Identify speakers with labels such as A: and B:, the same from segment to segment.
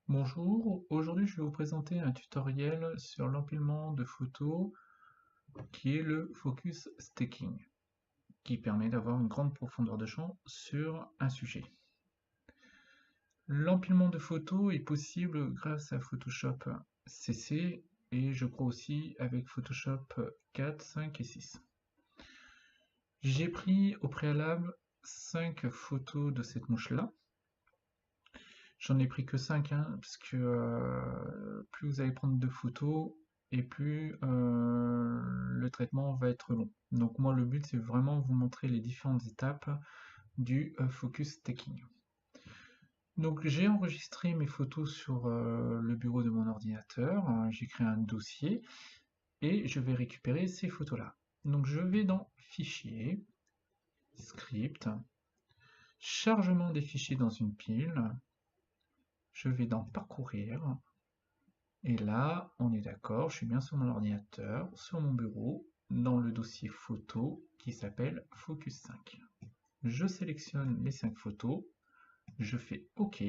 A: Bonjour, aujourd'hui je vais vous présenter un tutoriel sur l'empilement de photos qui est le focus stacking, qui permet d'avoir une grande profondeur de champ sur un sujet. L'empilement de photos est possible grâce à Photoshop CC et je crois aussi avec Photoshop 4, 5 et 6. J'ai pris au préalable 5 photos de cette mouche-là. J'en ai pris que 5, hein, parce que plus vous allez prendre de photos, et plus le traitement va être long. Donc moi le but c'est vraiment vous montrer les différentes étapes du focus stacking. Donc j'ai enregistré mes photos sur le bureau de mon ordinateur, j'ai créé un dossier et je vais récupérer ces photos-là. Donc je vais dans Fichier, Script, Chargement des fichiers dans une pile, je vais dans Parcourir, et là, on est d'accord, je suis bien sur mon ordinateur, sur mon bureau, dans le dossier photo qui s'appelle Focus 5. Je sélectionne les 5 photos, je fais OK.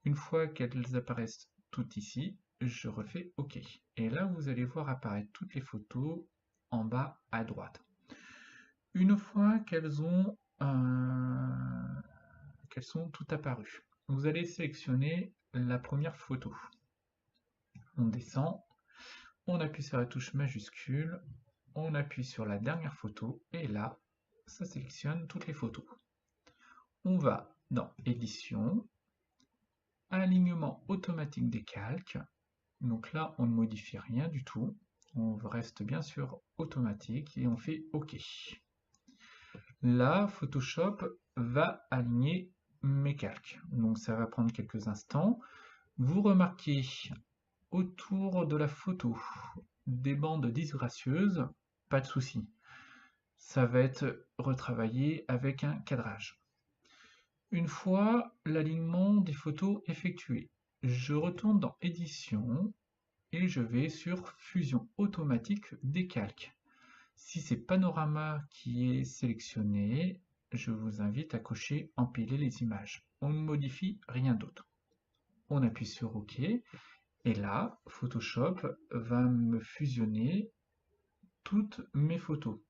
A: Une fois qu'elles apparaissent toutes ici, je refais OK. Et là, vous allez voir apparaître toutes les photos en bas à droite. Une fois qu'elles sont toutes apparues, vous allez sélectionner la première photo. On descend, on appuie sur la touche majuscule, on appuie sur la dernière photo, et là, ça sélectionne toutes les photos. On va dans Édition, Alignement automatique des calques. Donc là, on ne modifie rien du tout. On reste bien sûr automatique et on fait OK. Là, Photoshop va aligner mes calques. Donc ça va prendre quelques instants. Vous remarquez autour de la photo des bandes disgracieuses, pas de souci. Ça va être retravaillé avec un cadrage. Une fois l'alignement des photos effectué, je retourne dans Édition et je vais sur Fusion automatique des calques. Si c'est Panorama qui est sélectionné, je vous invite à cocher Empiler les images. On ne modifie rien d'autre. On appuie sur OK et là, Photoshop va me fusionner toutes mes photos,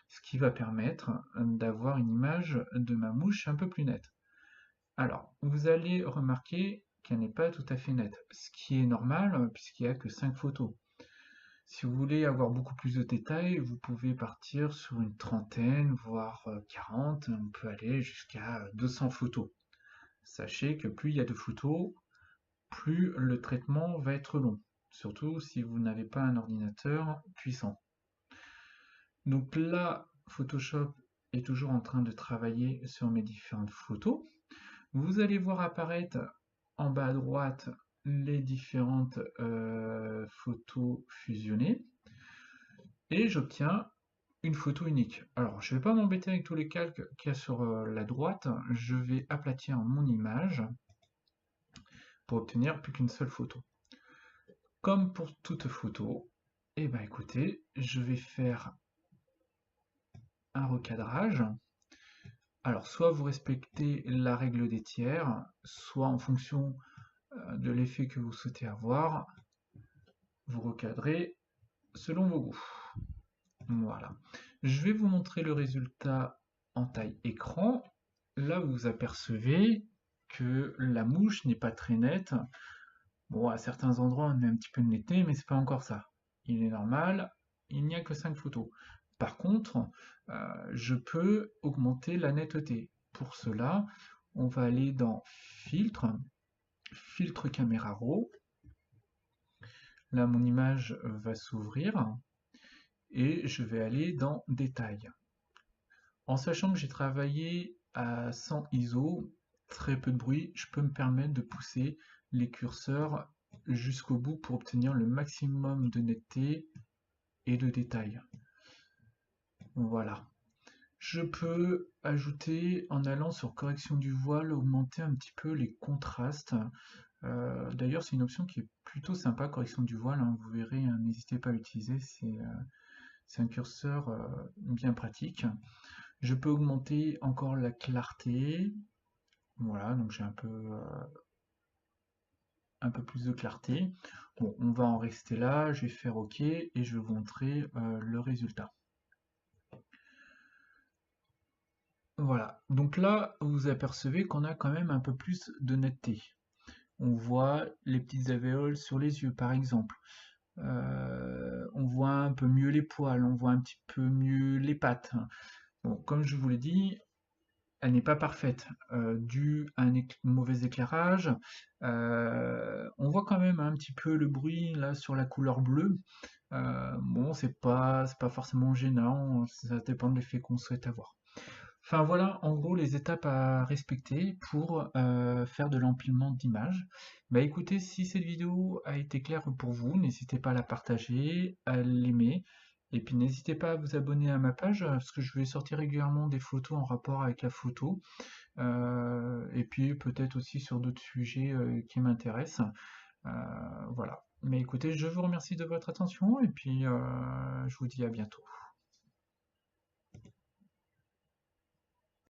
A: ce qui va permettre d'avoir une image de ma mouche un peu plus nette. Alors, vous allez remarquer qu'elle n'est pas tout à fait nette, ce qui est normal puisqu'il n'y a que 5 photos. Si vous voulez avoir beaucoup plus de détails, vous pouvez partir sur une trentaine, voire 40, on peut aller jusqu'à 200 photos. Sachez que plus il y a de photos, plus le traitement va être long, surtout si vous n'avez pas un ordinateur puissant. Donc là, Photoshop est toujours en train de travailler sur mes différentes photos. Vous allez voir apparaître en bas à droite les différentes photos fusionnées et j'obtiens une photo unique. Alors, je ne vais pas m'embêter avec tous les calques qu'il y a sur la droite, je vais aplatir mon image pour obtenir plus qu'une seule photo. Comme pour toute photo, et ben écoutez, je vais faire un recadrage. Alors, soit vous respectez la règle des tiers, soit en fonction de l'effet que vous souhaitez avoir, vous recadrez selon vos goûts. Voilà. Je vais vous montrer le résultat en taille écran. Là, vous apercevez que la mouche n'est pas très nette. Bon, à certains endroits, on a un petit peu de netteté, mais c'est pas encore ça. Il est normal, il n'y a que 5 photos. Par contre, je peux augmenter la netteté. Pour cela, on va aller dans Filtre, Filtre caméra raw. Là, mon image va s'ouvrir et je vais aller dans Détails. En sachant que j'ai travaillé à 100 ISO, très peu de bruit, je peux me permettre de pousser les curseurs jusqu'au bout pour obtenir le maximum de netteté et de détail. Voilà. Je peux ajouter, en allant sur correction du voile, augmenter un petit peu les contrastes. D'ailleurs, c'est une option qui est plutôt sympa, correction du voile, hein, vous verrez, hein, n'hésitez pas à l'utiliser, c'est un curseur bien pratique. Je peux augmenter encore la clarté. Voilà, donc j'ai un peu un peu plus de clarté. Bon, on va en rester là, je vais faire OK et je vais vous montrer le résultat. Voilà, donc là, vous apercevez qu'on a quand même un peu plus de netteté. On voit les petites alvéoles sur les yeux, par exemple. On voit un peu mieux les poils, on voit un petit peu mieux les pattes. Bon, comme je vous l'ai dit, elle n'est pas parfaite, due à un mauvais éclairage. On voit quand même un petit peu le bruit là sur la couleur bleue. Bon, c'est pas forcément gênant, ça dépend de l'effet qu'on souhaite avoir. Enfin voilà, en gros, les étapes à respecter pour faire de l'empilement d'images. Bah écoutez, si cette vidéo a été claire pour vous, n'hésitez pas à la partager, à l'aimer, et puis n'hésitez pas à vous abonner à ma page, parce que je vais sortir régulièrement des photos en rapport avec la photo, et puis peut-être aussi sur d'autres sujets qui m'intéressent. Euh, voilà. Mais écoutez, je vous remercie de votre attention, et puis je vous dis à bientôt.